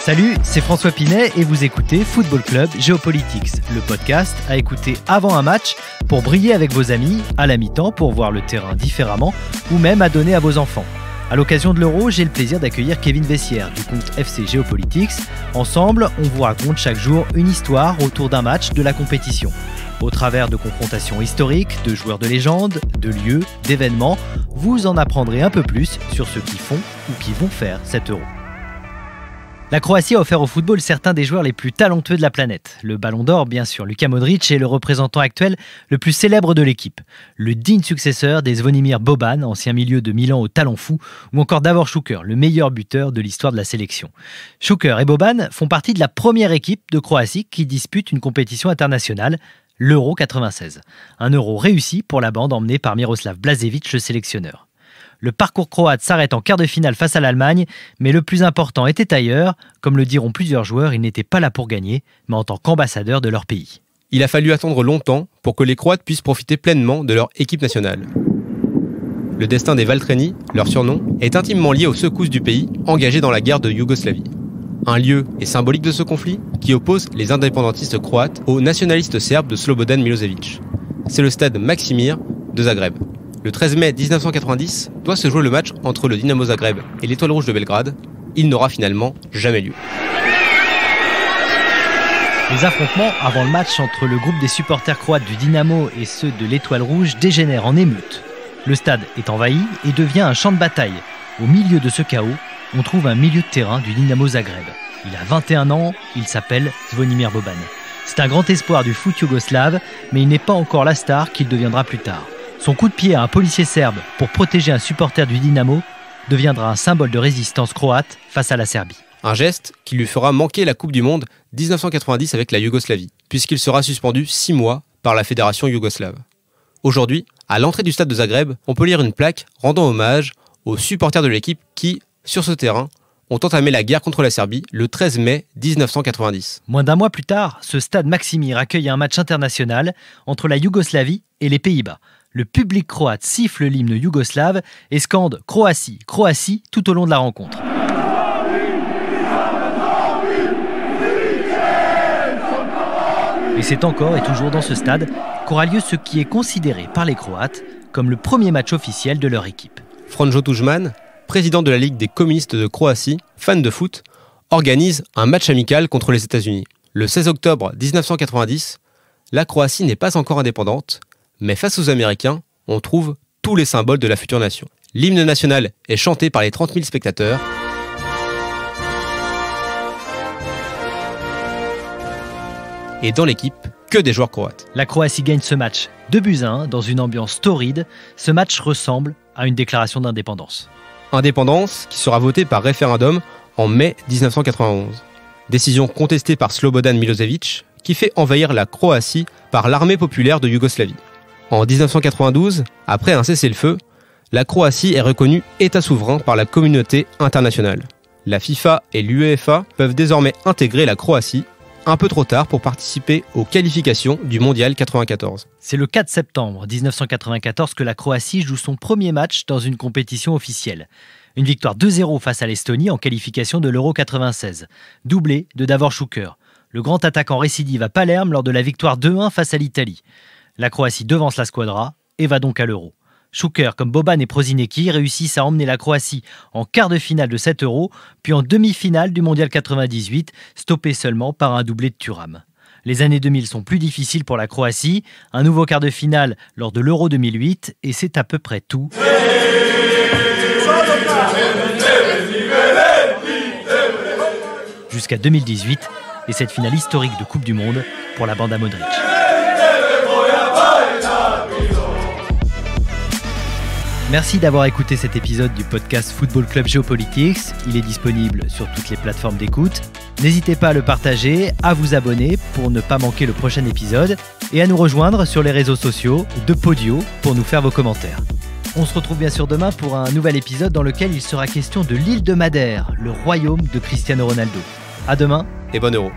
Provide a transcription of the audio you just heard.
Salut, c'est François Pinet et vous écoutez Football Club Géopolitics, le podcast à écouter avant un match pour briller avec vos amis, à la mi-temps pour voir le terrain différemment ou même à donner à vos enfants. À l'occasion de l'Euro, j'ai le plaisir d'accueillir Kevin Vessière du compte FC Géopolitics. Ensemble, on vous raconte chaque jour une histoire autour d'un match de la compétition. Au travers de confrontations historiques, de joueurs de légende, de lieux, d'événements, vous en apprendrez un peu plus sur ceux qui font ou qui vont faire cet Euro. La Croatie a offert au football certains des joueurs les plus talentueux de la planète. Le Ballon d'Or, bien sûr, Luka Modric est le représentant actuel le plus célèbre de l'équipe. Le digne successeur des Zvonimir Boban, ancien milieu de Milan au talent fou, ou encore Davor Šuker, le meilleur buteur de l'histoire de la sélection. Šuker et Boban font partie de la première équipe de Croatie qui dispute une compétition internationale, l'Euro 96. Un Euro réussi pour la bande emmenée par Miroslav Blažević, le sélectionneur. Le parcours croate s'arrête en quart de finale face à l'Allemagne, mais le plus important était ailleurs. Comme le diront plusieurs joueurs, ils n'étaient pas là pour gagner, mais en tant qu'ambassadeurs de leur pays. Il a fallu attendre longtemps pour que les Croates puissent profiter pleinement de leur équipe nationale. Le destin des Valtreni, leur surnom, est intimement lié aux secousses du pays engagées dans la guerre de Yougoslavie. Un lieu est symbolique de ce conflit qui oppose les indépendantistes croates aux nationalistes serbes de Slobodan Milošević. C'est le stade Maksimir de Zagreb. Le 13 mai 1990 doit se jouer le match entre le Dinamo Zagreb et l'Étoile Rouge de Belgrade. Il n'aura finalement jamais lieu. Les affrontements avant le match entre le groupe des supporters croates du Dinamo et ceux de l'Étoile Rouge dégénèrent en émeute. Le stade est envahi et devient un champ de bataille. Au milieu de ce chaos, on trouve un milieu de terrain du Dinamo Zagreb. Il a 21 ans, il s'appelle Zvonimir Boban. C'est un grand espoir du foot yougoslave, mais il n'est pas encore la star qu'il deviendra plus tard. Son coup de pied à un policier serbe pour protéger un supporter du Dinamo deviendra un symbole de résistance croate face à la Serbie. Un geste qui lui fera manquer la Coupe du Monde 1990 avec la Yougoslavie, puisqu'il sera suspendu 6 mois par la fédération yougoslave. Aujourd'hui, à l'entrée du stade de Zagreb, on peut lire une plaque rendant hommage aux supporters de l'équipe qui, sur ce terrain, ont entamé la guerre contre la Serbie le 13 mai 1990. Moins d'un mois plus tard, ce stade Maksimir accueille un match international entre la Yougoslavie et les Pays-Bas. Le public croate siffle l'hymne yougoslave et scande « Croatie, Croatie » tout au long de la rencontre. Et c'est encore et toujours dans ce stade qu'aura lieu ce qui est considéré par les Croates comme le premier match officiel de leur équipe. Franjo Tuđman, président de la Ligue des communistes de Croatie, fan de foot, organise un match amical contre les États-Unis. Le 16 octobre 1990, la Croatie n'est pas encore indépendante, mais face aux Américains, on trouve tous les symboles de la future nation. L'hymne national est chanté par les 30 000 spectateurs. Et dans l'équipe, que des joueurs croates. La Croatie gagne ce match 2-1 dans une ambiance torride. Ce match ressemble à une déclaration d'indépendance. Indépendance qui sera votée par référendum en mai 1991. Décision contestée par Slobodan Milošević qui fait envahir la Croatie par l'armée populaire de Yougoslavie. En 1992, après un cessez-le-feu, la Croatie est reconnue État souverain par la communauté internationale. La FIFA et l'UEFA peuvent désormais intégrer la Croatie, un peu trop tard pour participer aux qualifications du Mondial 94. C'est le 4 septembre 1994 que la Croatie joue son premier match dans une compétition officielle. Une victoire 2-0 face à l'Estonie en qualification de l'Euro 96, doublé de Davor Šuker. Le grand attaquant récidive à Palerme lors de la victoire 2-1 face à l'Italie. La Croatie devance la squadra et va donc à l'Euro. Šuker, comme Boban et Prosinecki, réussissent à emmener la Croatie en quart de finale de cet Euro, puis en demi-finale du Mondial 98, stoppé seulement par un doublé de Thuram. Les années 2000 sont plus difficiles pour la Croatie, un nouveau quart de finale lors de l'Euro 2008, et c'est à peu près tout. Jusqu'à 2018, et cette finale historique de Coupe du Monde pour la bande à Modric. Merci d'avoir écouté cet épisode du podcast Football Club Géopolitics. Il est disponible sur toutes les plateformes d'écoute. N'hésitez pas à le partager, à vous abonner pour ne pas manquer le prochain épisode et à nous rejoindre sur les réseaux sociaux de Podio pour nous faire vos commentaires. On se retrouve bien sûr demain pour un nouvel épisode dans lequel il sera question de l'île de Madère, le royaume de Cristiano Ronaldo. À demain et bon Euro.